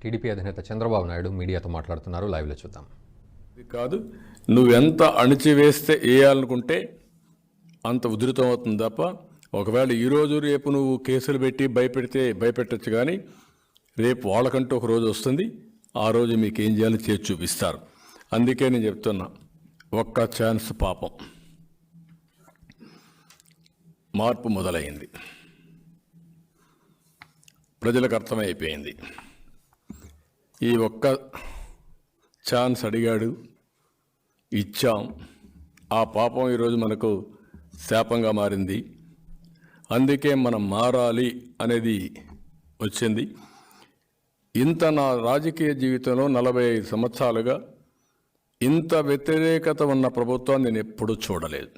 TDP అధినేత చంద్రబాబు నాయుడు మీడియాతో మాట్లాడుతున్నారు. లైవ్లో చూద్దాం. కాదు, నువ్వెంత అణిచివేస్తే వేయాలనుకుంటే అంత ఉధృతం అవుతుంది తప్ప, ఒకవేళ ఈరోజు రేపు నువ్వు కేసులు పెట్టి భయపెట్టచ్చు, కానీ రేపు వాళ్ళకంటూ ఒక రోజు వస్తుంది. ఆ రోజు మీకు ఏం చేయాలో చేసి చూపిస్తారు. అందుకే నేను చెప్తున్నా, ఒక్క ఛాన్స్ పాపం. మార్పు మొదలైంది, ప్రజలకు అర్థమైపోయింది. ఈ ఒక్క ఛాన్స్ అడిగాడు, ఇచ్చాం. ఆ పాపం ఈరోజు మనకు శాపంగా మారింది. అందుకే మనం మారాలి అనేది వచ్చింది. ఇంత నా రాజకీయ జీవితంలో 45 సంవత్సరాలుగా ఇంత వ్యతిరేకత ఉన్న ప్రభుత్వాన్ని నేను ఎప్పుడూ చూడలేదు.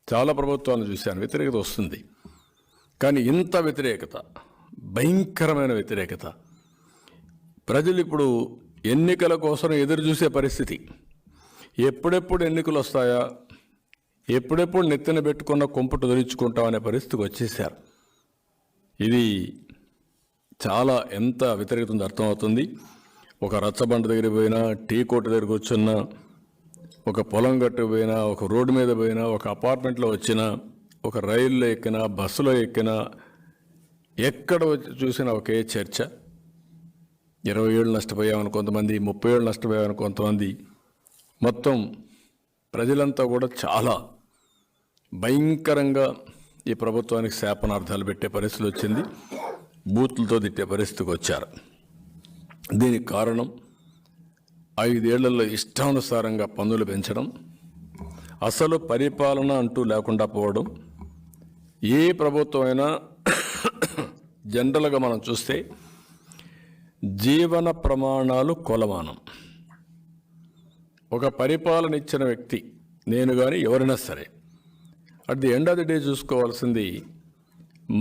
చాలా ప్రభుత్వాలను చూశాను, వ్యతిరేకత వస్తుంది, కానీ ఇంత వ్యతిరేకత, భయంకరమైన వ్యతిరేకత. ప్రజలు ఇప్పుడు ఎన్నికల కోసం ఎదురు చూసే పరిస్థితి. ఎప్పుడెప్పుడు ఎన్నికలు వస్తాయా, ఎప్పుడెప్పుడు నెత్తిన పెట్టుకున్న కుంపటు దొరించుకుంటాం అనే పరిస్థితికి వచ్చేసారు. ఇది చాలా ఎంత వ్యతిరేకత ఉందో అర్థమవుతుంది. ఒక రచ్చబండ దగ్గర పోయినా, టీ కోట దగ్గర కూర్చున్నా, ఒక పొలం గట్టు పోయినా, ఒక రోడ్డు మీద పోయినా, ఒక అపార్ట్మెంట్లో వచ్చినా, ఒక రైల్లో ఎక్కినా, బస్సులో ఎక్కినా, ఎక్కడ చూసినా ఒకే చర్చ. 20 ఏళ్ళు నష్టపోయామని కొంతమంది, 30 ఏళ్ళు నష్టపోయామని కొంతమంది. మొత్తం ప్రజలంతా కూడా చాలా భయంకరంగా ఈ ప్రభుత్వానికి శాపనార్థాలు పెట్టే పరిస్థితి వచ్చింది. బూతులతో తిట్టే పరిస్థితికి వచ్చారు. దీనికి కారణం 5 ఏళ్లలో ఇష్టానుసారంగా పన్నులు పెంచడం, అసలు పరిపాలన అంటూ లేకుండా పోవడం. ఏ ప్రభుత్వం అయినా జనరల్గా మనం చూస్తే జీవన ప్రమాణాలు కొలమానం. ఒక పరిపాలన ఇచ్చిన వ్యక్తి, నేను కానీ ఎవరైనా సరే, at the end of the day చూసుకోవాల్సింది,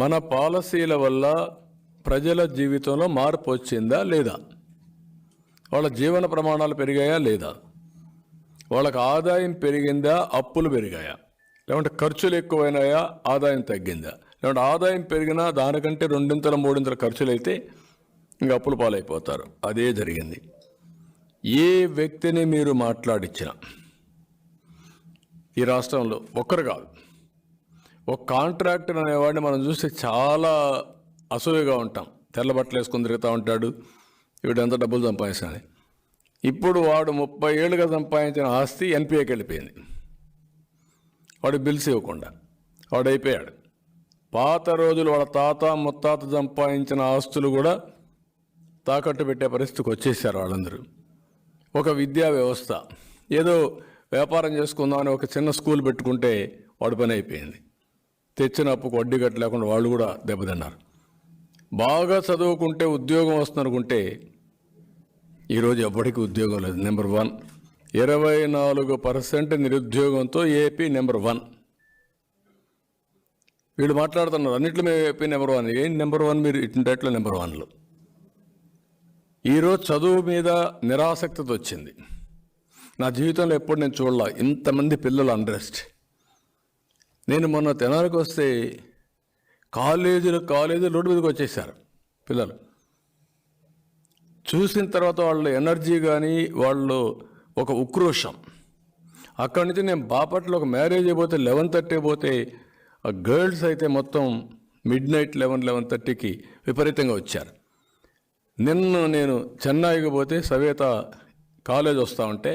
మన పాలసీల వల్ల ప్రజల జీవితంలో మార్పు వచ్చిందా లేదా, వాళ్ళ జీవన ప్రమాణాలు పెరిగాయా లేదా, వాళ్ళకి ఆదాయం పెరిగిందా, అప్పులు పెరిగాయా, లేకుంటే ఖర్చులు ఎక్కువైనాయా, ఆదాయం తగ్గిందా, లేకుంటే ఆదాయం పెరిగినా దానికంటే 2 3 ఖర్చులు అయితే ఇంకా అప్పుల పాలైపోతారు. అదే జరిగింది. ఏ వ్యక్తిని మీరు మాట్లాడించినా ఈ రాష్ట్రంలో, ఒక్కరు కాదు, ఒక కాంట్రాక్టర్ అనేవాడిని మనం చూస్తే చాలా అసూయగా ఉంటాం. తెల్ల బట్టలు వేసుకుని తిరుగుతూ ఉంటాడు, వీడంతా డబ్బులు సంపాదిస్తాను. ఇప్పుడు వాడు 30 ఏళ్ళుగా సంపాదించిన ఆస్తి ఎన్పిఏకి వెళ్ళిపోయింది. వాడు బిల్స్ ఇవ్వకుండా వాడు అయిపోయాడు. పాత రోజులు వాళ్ళ తాత ముత్తాత సంపాదించిన ఆస్తులు కూడా తాకట్టు పెట్టే పరిస్థితికి వచ్చేసారు వాళ్ళందరూ. ఒక విద్యా వ్యవస్థ, ఏదో వ్యాపారం చేసుకుందామని ఒక చిన్న స్కూల్ పెట్టుకుంటే వాడి పని అయిపోయింది. తెచ్చిన అప్పుకు వడ్డీ కట్టలేకుండా వాళ్ళు కూడా దెబ్బతిన్నారు. బాగా చదువుకుంటే ఉద్యోగం వస్తుందనుకుంటే ఈరోజు ఎవ్వడికి ఉద్యోగం లేదు. నెంబర్ 1, 24% నిరుద్యోగంతో ఏపీ నెంబర్ 1. వీళ్ళు మాట్లాడుతున్నారు అన్నింటిలో మేము ఏపీ నెంబర్ 1. ఏం నెంబర్ 1? మీరు ఇంటట్లో నెంబర్ 1లో. ఈరోజు చదువు మీద నిరాసక్తత వచ్చింది. నా జీవితంలో ఎప్పుడు నేను చూడలే ఇంతమంది పిల్లలు అన్రెస్ట్. నేను మొన్న తెనాలికి వస్తే కాలేజీలు రోడ్డు మీదకి వచ్చేసారు పిల్లలు. చూసిన తర్వాత వాళ్ళ ఎనర్జీ కానీ, వాళ్ళు ఒక ఉక్రోషం. అక్కడి నుంచి నేను బాపట్లో ఒక మ్యారేజ్ అయిపోతే 11:30 పోతే, ఆ గర్ల్స్ అయితే మొత్తం మిడ్నైట్ 11:30కి విపరీతంగా వచ్చారు. నిన్న నేను చెన్నైకి పోతే సవేత కాలేజ్ వస్తూ ఉంటే,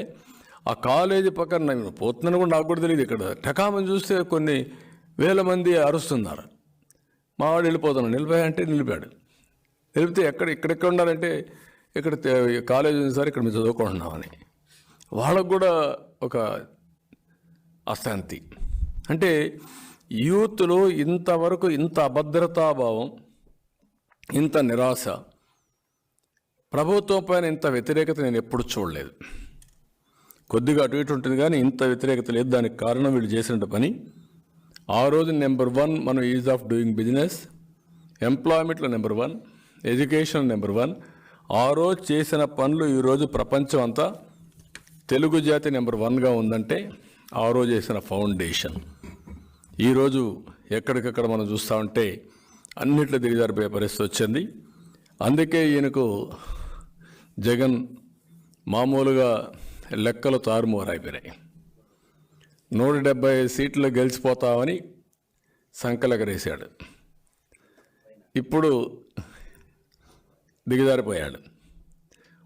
ఆ కాలేజీ పక్కన నేను పోతున్నాను కూడా నాకు కూడా తెలియదు. ఇక్కడ టకామని చూస్తే కొన్ని వేల మంది అరుస్తున్నారు. మావాడు వెళ్ళిపోతున్నాడు. నిలిపాయంటే నిలిపాడు. నిలిపితే ఇక్కడెక్కడ ఉండాలంటే ఇక్కడ కాలేజ్ ఉంది సార్, ఇక్కడ మేము చదువుకుంటున్నామని. వాళ్ళకు కూడా ఒక అశాంతి. అంటే యూత్లో ఇంతవరకు ఇంత అభద్రతాభావం, ఇంత నిరాశ, ప్రభుత్వం పైన ఇంత వ్యతిరేకత నేను ఎప్పుడు చూడలేదు. కొద్దిగా అటు ఇటు ఉంటుంది కానీ ఇంత వ్యతిరేకత లేదు. దానికి కారణం వీళ్ళు చేసిన పని. ఆ రోజు నెంబర్ 1 మనం ఈజ్ ఆఫ్ డూయింగ్ బిజినెస్, ఎంప్లాయ్మెంట్లో నెంబర్ 1, ఎడ్యుకేషన్ నెంబర్ 1. ఆ రోజు చేసిన పనులు ఈరోజు ప్రపంచం అంతా తెలుగు జాతి నెంబర్ 1గా ఉందంటే ఆ రోజు చేసిన ఫౌండేషన్. ఈరోజు ఎక్కడికక్కడ మనం చూస్తూ ఉంటే అన్నిట్లో దిగజారిపోయే పరిస్థితి వచ్చింది. అందుకే ఈయనకు జగన్ మామూలుగా లెక్కలు తారుమారైపోయినాయి. 175 సీట్లు గెలిచిపోతామని సంకలెగరేశాడు. ఇప్పుడు దిగజారిపోయాడు.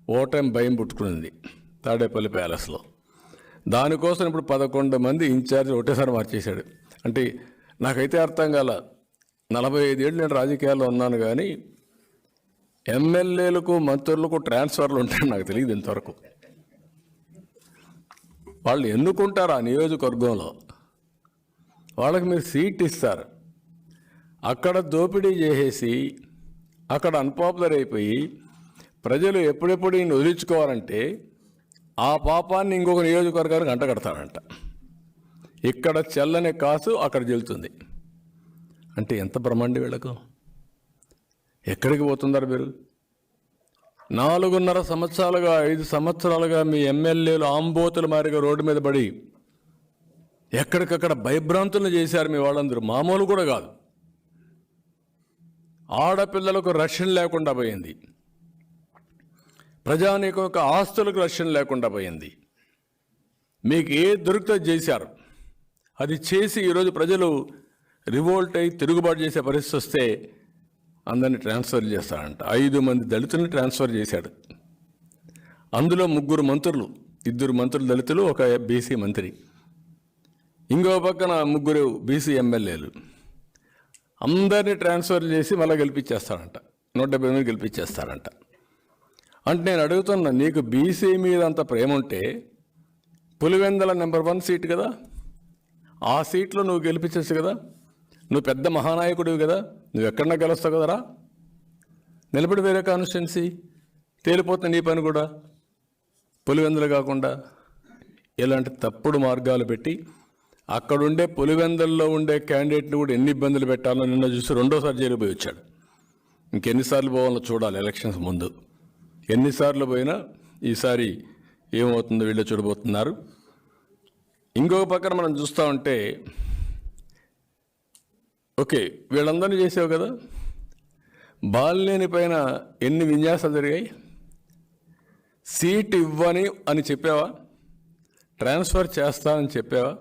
ఓటమి భయం పుట్టుకునింది తాడేపల్లి ప్యాలెస్లో. దానికోసం ఇప్పుడు 11 మంది ఇన్ఛార్జ్ ఒకటేసారి మార్చేశాడు. అంటే నాకైతే అర్థం కాల. 45 ఏళ్ళు నేను రాజకీయాల్లో ఉన్నాను, కానీ ఎమ్మెల్యేలకు మంత్రులకు ట్రాన్స్ఫర్లు ఉంటాయని నాకు తెలియదు ఇంతవరకు. వాళ్ళు ఎన్నుకుంటారు ఆ నియోజకవర్గంలో, వాళ్ళకి మీరు సీట్ ఇస్తారు. అక్కడ దోపిడీ చేసేసి అక్కడ అన్పాపులర్ అయిపోయి ప్రజలు ఎప్పుడెప్పుడు ఈయన వదిలించుకోవాలంటే ఆ పాపాన్ని ఇంకొక నియోజకవర్గానికి అంటగడతాడంట. ఇక్కడ చెల్లని కాసు అక్కడ చెల్లుతుంది. అంటే ఎంత బ్రహ్మాండి వీళ్ళకు. ఎక్కడికి పోతున్నారు మీరు? 4.5 సంవత్సరాలుగా 5 సంవత్సరాలుగా మీ ఎమ్మెల్యేలు ఆంబోతుల మారిగా రోడ్డు మీద పడి ఎక్కడికక్కడ భయభ్రాంతులను చేశారు మీ వాళ్ళందరూ. మామూలు కూడా కాదు. ఆడపిల్లలకు రక్షణ లేకుండా పోయింది, ప్రజానీకం యొక్క ఆస్తులకు రక్షణ లేకుండా పోయింది. మీకు ఏ దొరికితే చేశారు. అది చేసి ఈరోజు ప్రజలు రివోల్ట్ అయి తిరుగుబాటు చేసే పరిస్థితి వస్తే అందరినీ ట్రాన్స్ఫర్ చేస్తాడంట. 5 మంది దళితుల్ని ట్రాన్స్ఫర్ చేశాడు. అందులో 3 మంత్రులు, 2 మంత్రులు దళితులు, ఒక బీసీ మంత్రి, ఇంకో పక్కన 3 బీసీ ఎమ్మెల్యేలు. అందరినీ ట్రాన్స్ఫర్ చేసి మళ్ళీ గెలిపించేస్తాడంట. 170 మంది గెలిపించేస్తాడంట. అంటే నేను అడుగుతున్నా, నీకు బీసీ మీద అంత ప్రేమ ఉంటే పులివెందల నెంబర్ 1 సీట్ కదా, ఆ సీట్లో నువ్వు గెలిపించచ్చు కదా. నువ్వు పెద్ద మహానాయకుడివి కదా, నువ్వు ఎక్కడన్నా గెలుస్తావు కదరా. నిలబడి వేరే కాన్స్టిట్యున్సీ తేలిపోతుంది నీ పని కూడా. పులివెందులు కాకుండా ఇలాంటి తప్పుడు మార్గాలు పెట్టి అక్కడుండే పులివెందుల్లో ఉండే క్యాండిడేట్ని కూడా ఎన్ని ఇబ్బందులు పెట్టాలో నిన్న చూసి 2వ జైలు పోయి వచ్చాడు. ఇంకెన్నిసార్లు పోవాలో చూడాలి. ఎలక్షన్స్ ముందు ఎన్నిసార్లు పోయినా ఈసారి ఏమవుతుందో వీళ్ళు చూడబోతున్నారు. ఇంకొక పక్కన మనం చూస్తూ ఉంటే, ఓకే వీళ్ళందరినీ చేసావు కదా, బాలినేని పైన ఎన్ని విన్యాసాలు జరిగాయి. సీట్ ఇవ్వని అని చెప్పావా? ట్రాన్స్ఫర్ చేస్తానని చెప్పావా?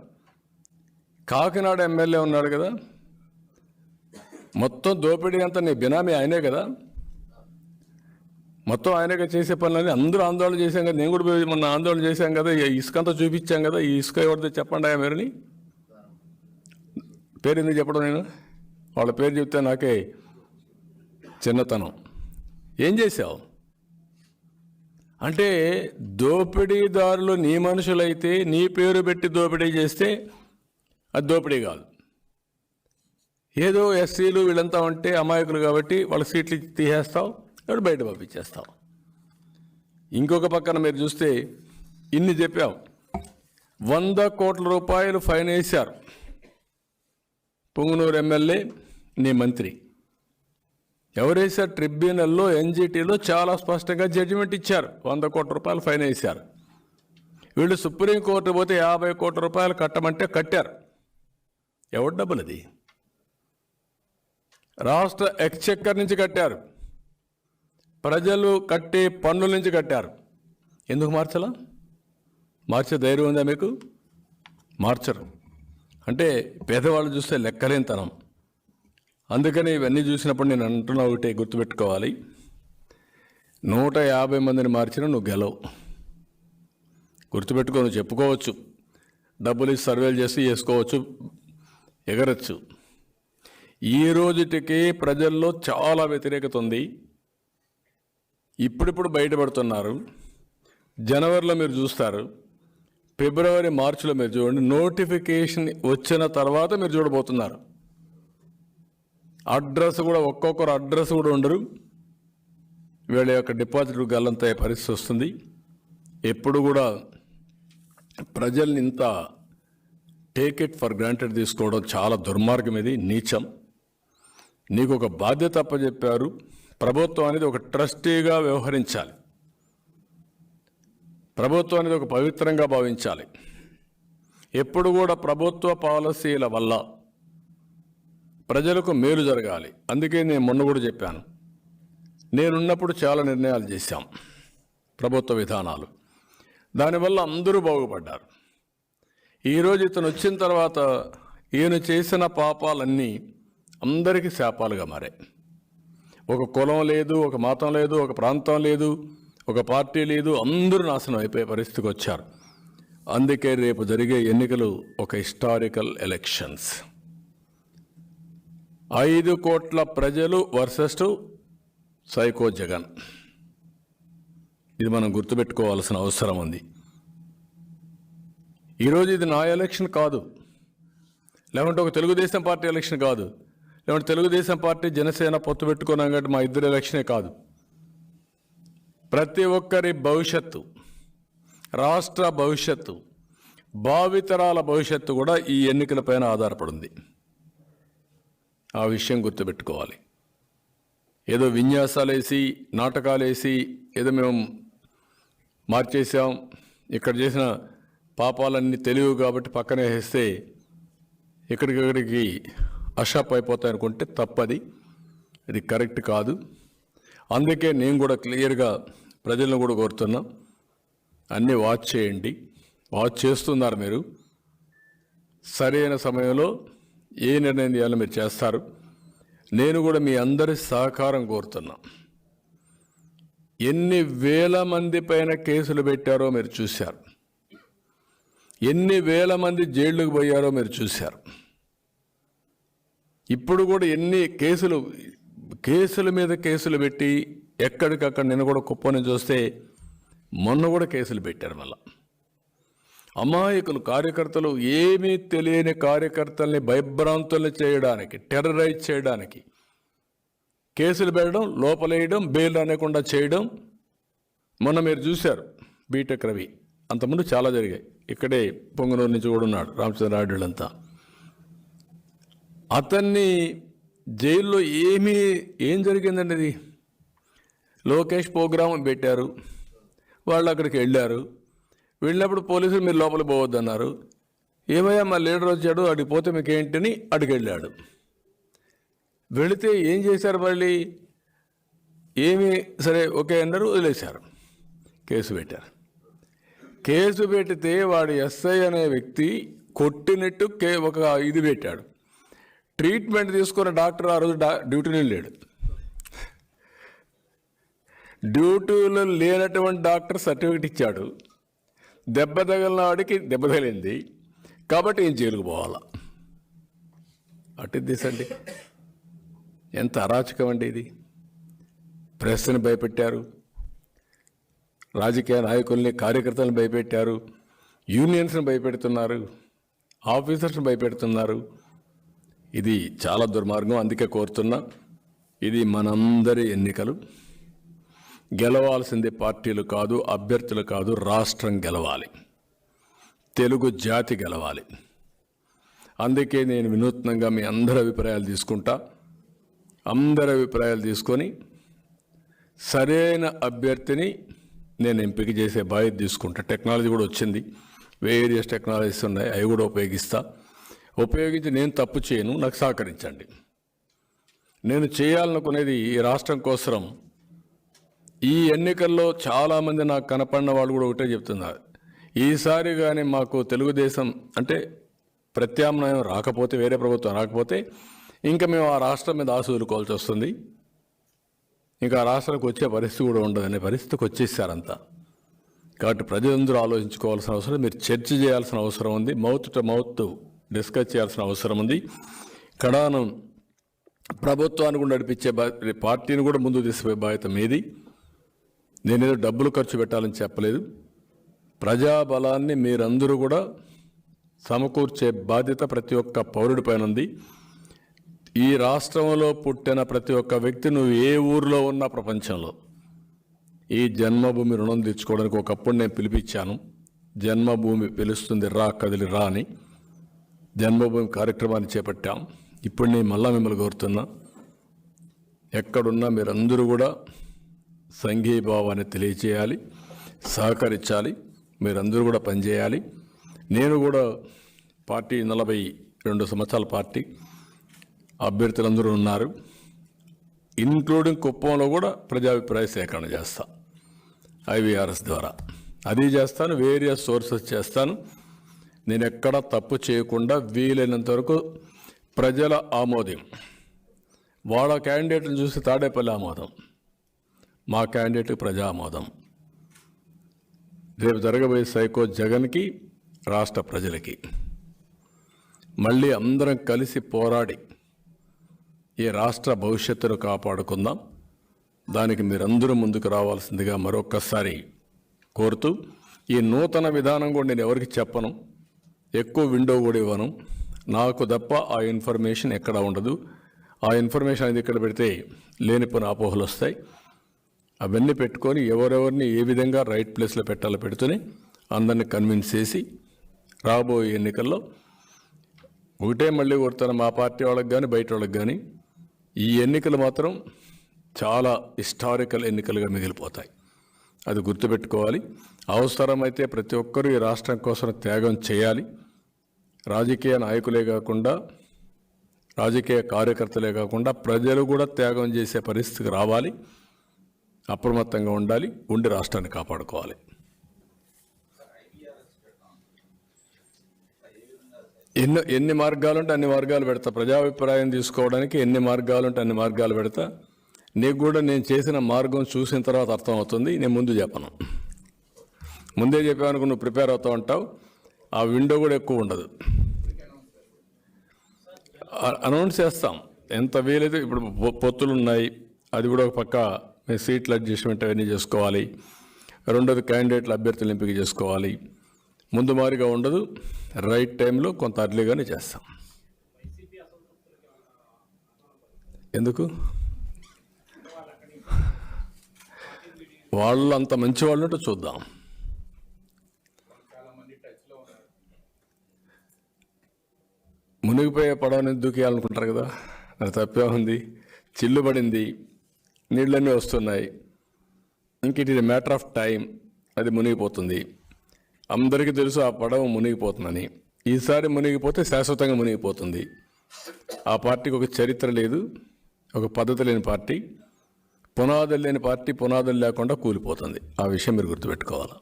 కాకినాడ ఎమ్మెల్యే ఉన్నాడు కదా, మొత్తం దోపిడీ అంతా నీ బినామీ ఆయనే కదా, మొత్తం ఆయనగా చేసే పనులని అందరూ ఆందోళన చేశాం కదా. నేను కూడా మొన్న ఆందోళన చేశాం కదా, ఇసుక అంతా చూపించాం కదా. ఈ ఇసుక ఎవరిదో చెప్పండి ఆ మీరుని. పేరు ఎందుకు చెప్పడం, నేను వాళ్ళ పేరు చెప్తే నాకే చిన్నతనం. ఏం చేశావు అంటే, దోపిడీదారులు నీ మనుషులైతే నీ పేరు పెట్టి దోపిడీ చేస్తే అది దోపిడీ కాదు. ఏదో ఎస్సీలు వీళ్ళంతా ఉంటే అమాయకులు కాబట్టి వాళ్ళ సీట్లు తీసేస్తావు, ఇప్పుడు బయట పంపించేస్తావు. ఇంకొక పక్కన మీరు చూస్తే ఇన్ని చెప్పావు. 100 కోట్ల రూపాయలు ఫైన్ వేశారు పొంగునూరు ఎమ్మెల్యే, నీ మంత్రి. ఎవరేసారు? ట్రిబ్యునల్లో, ఎన్జిటీలో చాలా స్పష్టంగా జడ్జిమెంట్ ఇచ్చారు. 100 కోట్ల రూపాయలు ఫైన్ వేశారు. వీళ్ళు సుప్రీంకోర్టు పోతే 50 కోట్ల రూపాయలు కట్టమంటే కట్టారు. ఎవరి డబ్బులు అది? రాష్ట్ర ఎక్స్చెక్కర్ నుంచి కట్టారు, ప్రజలు కట్టే పన్నుల నుంచి కట్టారు. ఎందుకు మార్చలా? మార్చే ధైర్యం ఉందా మీకు? మార్చరు. అంటే పేదవాళ్ళు చూస్తే లెక్కలేనితనం. అందుకని ఇవన్నీ చూసినప్పుడు నేను అంటున్నా ఒకటే గుర్తుపెట్టుకోవాలి, 150 మందిని మార్చినా నువ్వు గెలవు. గుర్తుపెట్టుకో. నువ్వు చెప్పుకోవచ్చు, డబ్బులు ఇచ్చి సర్వేలు చేసి చేసుకోవచ్చు, ఎగరచ్చు. ఈ రోజుటికి ప్రజల్లో చాలా వ్యతిరేకత ఉంది. ఇప్పుడిప్పుడు బయటపడుతున్నారు. జనవరిలో మీరు చూస్తారు, ఫిబ్రవరి మార్చిలో మీరు చూడండి. నోటిఫికేషన్ వచ్చిన తర్వాత మీరు చూడబోతున్నారు. అడ్రస్ కూడా, ఒక్కొక్కరు అడ్రస్ కూడా ఉండరు. వీళ్ళ యొక్క డిపాజిట్ గల్లంతయ్యే పరిస్థితి వస్తుంది. ఎప్పుడు కూడా ప్రజల్ని ఇంత టేక్ ఇట్ ఫర్ గ్రాంటెడ్ తీసుకోవడం చాలా దుర్మార్గం. ఇది నీచం. నీకు ఒక బాధ్యత అప్పచెప్పారు. ప్రభుత్వం అనేది ఒక ట్రస్టీగా వ్యవహరించాలి. ప్రభుత్వం అనేది ఒక పవిత్రంగా భావించాలి. ఎప్పుడు కూడా ప్రభుత్వ పాలసీల వల్ల ప్రజలకు మేలు జరగాలి. అందుకే నేను మొన్న కూడా చెప్పాను, నేనున్నప్పుడు చాలా నిర్ణయాలు చేశాం. ప్రభుత్వ విధానాలు. దానివల్ల అందరూ బాగుపడ్డారు. ఈరోజు ఇతను వచ్చిన తర్వాత ఈయన చేసిన పాపాలన్నీ అందరికీ శాపాలుగా మారాయి. ఒక కులం లేదు, ఒక మతం లేదు, ఒక ప్రాంతం లేదు, ఒక పార్టీ లేదు, అందరూ నాశనం అయిపోయే పరిస్థితికి వచ్చారు. అందుకే రేపు జరిగే ఎన్నికలు ఒక హిస్టారికల్ ఎలక్షన్స్. 5 కోట్ల ప్రజలు వర్సెస్ సైకో జగన్. ఇది మనం గుర్తుపెట్టుకోవాల్సిన అవసరం ఉంది. ఈరోజు ఇది నా ఎలక్షన్ కాదు, లేకుంటే ఒక తెలుగుదేశం పార్టీ ఎలక్షన్ కాదు, లేకుంటే తెలుగుదేశం పార్టీ జనసేన పొత్తు పెట్టుకున్నాం కాబట్టి మా ఇద్దరు ఎలక్షనే కాదు. ప్రతి ఒక్కరి భవిష్యత్తు, రాష్ట్ర భవిష్యత్తు, భావితరాల భవిష్యత్తు కూడా ఈ ఎన్నికలపైన ఆధారపడింది. ఆ విషయం గుర్తుపెట్టుకోవాలి. ఏదో విన్యాసాలేసి నాటకాలేసి ఏదో మేము మార్చేసాం, ఇక్కడ చేసిన పాపాలన్నీ తెలివి కాబట్టి పక్కనే వేస్తే ఇక్కడికి అషాప్ అయిపోతాయి అనుకుంటే తప్పది. ఇది కరెక్ట్ కాదు. అందుకే నేను కూడా క్లియర్గా ప్రజలను కూడా కోరుతున్నా, అన్నీ వాచ్ చేయండి. వాచ్ చేస్తున్నారు మీరు. సరైన సమయంలో ఏ నిర్ణయం చేయాలో మీరు చేస్తారు. నేను కూడా మీ అందరి సహకారం కోరుతున్నా. ఎన్ని వేల మంది పైన కేసులు పెట్టారో మీరు చూశారు, ఎన్ని వేల మంది జైళ్ళకు పోయారో మీరు చూశారు. ఇప్పుడు కూడా ఎన్ని కేసుల మీద కేసులు పెట్టి ఎక్కడికక్కడ నిన్న కూడా కుప్పని చూస్తే మొన్న కూడా కేసులు పెట్టారు. మళ్ళా అమాయకులు కార్యకర్తలు, ఏమీ తెలియని కార్యకర్తల్ని భయభ్రాంతుల్ని చేయడానికి, టెర్రరైజ్ చేయడానికి కేసులు పెట్టడం, లోపలేయడం, బెయిల్ అనేకుండా చేయడం. మొన్న మీరు చూశారు బీటెక్ రవి, అంతకుముందు చాలా జరిగాయి. ఇక్కడే పొంగనూరు నుంచి కూడా ఉన్నాడు రామచంద్రారెడ్డిలంతా. అతన్ని జైల్లో ఏం జరిగిందండి? అది లోకేష్ ప్రోగ్రాం పెట్టారు, వాళ్ళు అక్కడికి వెళ్ళినప్పుడు పోలీసులు మీరు లోపలికి పోవద్దన్నారు. ఏమయ్యా మా లీడర్ వచ్చాడు, అడిగి పోతే మీకేంటని అడిగి వెళ్ళాడు. వెళితే ఏం చేశారు? మళ్ళీ సరే ఓకే అన్నారు, వదిలేశారు. కేసు పెట్టారు. కేసు పెడితే వాడు ఎస్ఐ అనే వ్యక్తి కొట్టినట్టు ఒక ఇది పెట్టాడు. ట్రీట్మెంట్ తీసుకున్న డాక్టర్ ఆ రోజు డ్యూటీలో లేడు. డ్యూటీలో లేనటువంటి డాక్టర్ సర్టిఫికెట్ ఇచ్చాడు. దెబ్బ తగిలిన వాడికి దెబ్బ తగిలింది కాబట్టి ఏం జైలుకు పోవాలా? అటు దిశండి. ఎంత అరాచకం అండి ఇది. ప్రెస్ని భయపెట్టారు, రాజకీయ నాయకుల్ని, కార్యకర్తలను భయపెట్టారు, యూనియన్స్ని భయపెడుతున్నారు, ఆఫీసర్స్ని భయపెడుతున్నారు. ఇది చాలా దుర్మార్గం. అందుకే కోరుతున్నా, ఇది మనందరి ఎన్నికలు. గెలవాల్సింది పార్టీలు కాదు, అభ్యర్థులు కాదు, రాష్ట్రం గెలవాలి, తెలుగు జాతి గెలవాలి. అందుకే నేను వినూత్నంగా మీ అందరి అభిప్రాయాలు తీసుకుంటా. అందరి అభిప్రాయాలు తీసుకొని సరైన అభ్యర్థిని నేను ఎంపిక చేసే బాధ్యత తీసుకుంటా. టెక్నాలజీ కూడా వచ్చింది, వేరియస్ టెక్నాలజీస్ ఉన్నాయి, అవి కూడా ఉపయోగించి నేను తప్పు చేయను, నాకు సహకరించండి. నేను చేయాలనుకునేది ఈ రాష్ట్రం కోసం. ఈ ఎన్నికల్లో చాలామంది నాకు కనపడిన వాళ్ళు కూడా ఒకటే చెప్తున్నారు, ఈసారి కానీ మాకు తెలుగుదేశం అంటే ప్రత్యామ్నాయం రాకపోతే, వేరే ప్రభుత్వం రాకపోతే ఇంకా మేము ఆ రాష్ట్రం మీద ఆశ వదులుకోవాల్సి వస్తుంది, ఇంకా ఆ రాష్ట్రానికి వచ్చే పరిస్థితి కూడా ఉండదు అనే పరిస్థితికి వచ్చేసారంతా. కాబట్టి ప్రజలందరూ ఆలోచించుకోవాల్సిన అవసరం, మీరు చర్చ చేయాల్సిన అవసరం ఉంది, మౌత్ టు మౌత్ డిస్కస్ చేయాల్సిన అవసరం ఉంది. కడానం ప్రభుత్వాన్ని కూడా నడిపించే పార్టీని కూడా ముందుకు తీసుకుపోయే బాధ్యత మీది. నేనేదో డబ్బులు ఖర్చు పెట్టాలని చెప్పలేదు. ప్రజాబలాన్ని మీరందరూ కూడా సమకూర్చే బాధ్యత ప్రతి ఒక్క పౌరుడి పైన ఉంది. ఈ రాష్ట్రంలో పుట్టిన ప్రతి ఒక్క వ్యక్తి, నువ్వు ఏ ఊరిలో ఉన్నా ప్రపంచంలో, ఈ జన్మభూమి రుణం తెచ్చుకోవడానికి ఒకప్పుడు నేను పిలిపించాను. జన్మభూమి పిలుస్తుంది, రా కదిలి రా అని జన్మభూమి కార్యక్రమాన్ని చేపట్టాం. ఇప్పుడు నేను మళ్ళా మిమ్మల్ని కోరుతున్నా, ఎక్కడున్నా మీరందరూ కూడా సంఘీభావాన్ని తెలియచేయాలి, సహకరించాలి, మీరందరూ కూడా పనిచేయాలి. నేను కూడా పార్టీ 42 సంవత్సరాల పార్టీ, అభ్యర్థులందరూ ఉన్నారు, ఇంక్లూడింగ్ కుప్పంలో కూడా ప్రజాభిప్రాయ సేకరణ చేస్తా. ఐవీఆర్ఎస్ ద్వారా. అది చేస్తాను, వేరియస్ సోర్సెస్ చేస్తాను. నేను ఎక్కడ తప్పు చేయకుండా వీలైనంత వరకు ప్రజల ఆమోదం. వాళ్ళ క్యాండిడేట్ని చూసి తాడేపల్లి ఆమోదం, మా క్యాండిడేట్ ప్రజా ఆమోదం. రేపు జరగబోయే సైకో జగన్కి, రాష్ట్ర ప్రజలకి మళ్ళీ అందరం కలిసి పోరాడి ఈ రాష్ట్ర భవిష్యత్తును కాపాడుకుందాం. దానికి మీరందరూ ముందుకు రావాల్సిందిగా మరొక్కసారి కోరుతూ, ఈ నూతన విధానం కూడా నేను ఎవరికి చెప్పను, ఎక్కువ విండో కూడా ఇవ్వను. నాకు తప్ప ఆ ఇన్ఫర్మేషన్ ఎక్కడ ఉండదు. ఆ ఇన్ఫర్మేషన్ అనేది ఇక్కడ పెడితే లేనిపోయిన అపోహలు వస్తాయి. అవన్నీ పెట్టుకొని ఎవరెవరిని ఏ విధంగా రైట్ ప్లేస్లో పెట్టాలో పెడుతూనే అందరిని కన్విన్స్ చేసి రాబోయే ఎన్నికల్లో ఒకటే మళ్ళీ కొడతాను, మా పార్టీ వాళ్ళకి కానీ బయట వాళ్ళకి కానీ, ఈ ఎన్నికలు మాత్రం చాలా హిస్టారికల్ ఎన్నికలుగా మిగిలిపోతాయి. అది గుర్తుపెట్టుకోవాలి. అవసరమైతే ప్రతి ఒక్కరూ ఈ రాష్ట్రం కోసం త్యాగం చేయాలి. రాజకీయ నాయకులే కాకుండా, రాజకీయ కార్యకర్తలే కాకుండా ప్రజలు కూడా త్యాగం చేసే పరిస్థితికి రావాలి. అప్రమత్తంగా ఉండాలి, ఉండి రాష్ట్రాన్ని కాపాడుకోవాలి. ఎన్ని మార్గాలుంటే అన్ని మార్గాలు పెడతా. ప్రజాభిప్రాయం తీసుకోవడానికి ఎన్ని మార్గాలుంటే అన్ని మార్గాలు పెడతా. నీకు కూడా నేను చేసిన మార్గం చూసిన తర్వాత అర్థమవుతుంది. నేను ముందు చెప్పను, ముందే చెప్పానుకో నువ్వు ప్రిపేర్ అవుతూ ఉంటావు. ఆ విండో కూడా ఎక్కువ ఉండదు. అనౌన్స్ చేస్తాం ఎంత వీలైతే. ఇప్పుడు పొత్తులు ఉన్నాయి, అది కూడా ఒక పక్క సీట్ల అడ్జస్ట్మెంట్ అవన్నీ చేసుకోవాలి. రెండోది క్యాండిడేట్ల అభ్యర్థులు ఎంపిక చేసుకోవాలి. ముందు మారిగా ఉండదు. రైట్ టైంలో కొంత అర్లీగానే చేస్తాం. ఎందుకు వాళ్ళు అంత మంచి వాళ్ళు ఉంటే చూద్దాం. మునిగిపోయే పడవని దూకేయాలనుకుంటారు కదా, అది తప్పే ఉంది. చిల్లు పడింది, నీళ్ళన్నీ వస్తున్నాయి, ఇంక it is matter of time, అది మునిగిపోతుంది. అందరికీ తెలుసు ఆ పడవ మునిగిపోతుందని. ఈసారి మునిగిపోతే శాశ్వతంగా మునిగిపోతుంది. ఆ పార్టీకి ఒక చరిత్ర లేదు, ఒక పద్ధతి లేని పార్టీ, పునాదులు లేని పార్టీ, పునాదులు లేకుండా కూలిపోతుంది. ఆ విషయం మీరు గుర్తుపెట్టుకోవాలి.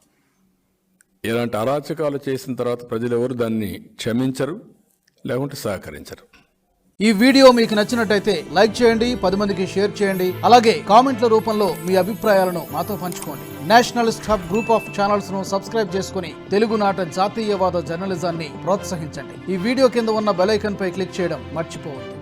ఇలాంటి అరాచకాలు చేసిన తర్వాత ప్రజలు ఎవరు దాన్ని క్షమించరు, లేకుంటే సహకరించరు. ఈ వీడియో మీకు నచ్చినట్టయితే లైక్ చేయండి, 10 మందికి షేర్ చేయండి. అలాగే కామెంట్ల రూపంలో మీ అభిప్రాయాలను మాతో పంచుకోండి. Nationalist hub group of channels ను సబ్స్క్రైబ్ చేసుకుని తెలుగునాట జాతీయవాద జర్నలిజాన్ని ప్రోత్సహించండి. ఈ వీడియో కింద ఉన్న బెల్ ఐకాన్ పై క్లిక్ చేయడం మర్చిపోవద్దు.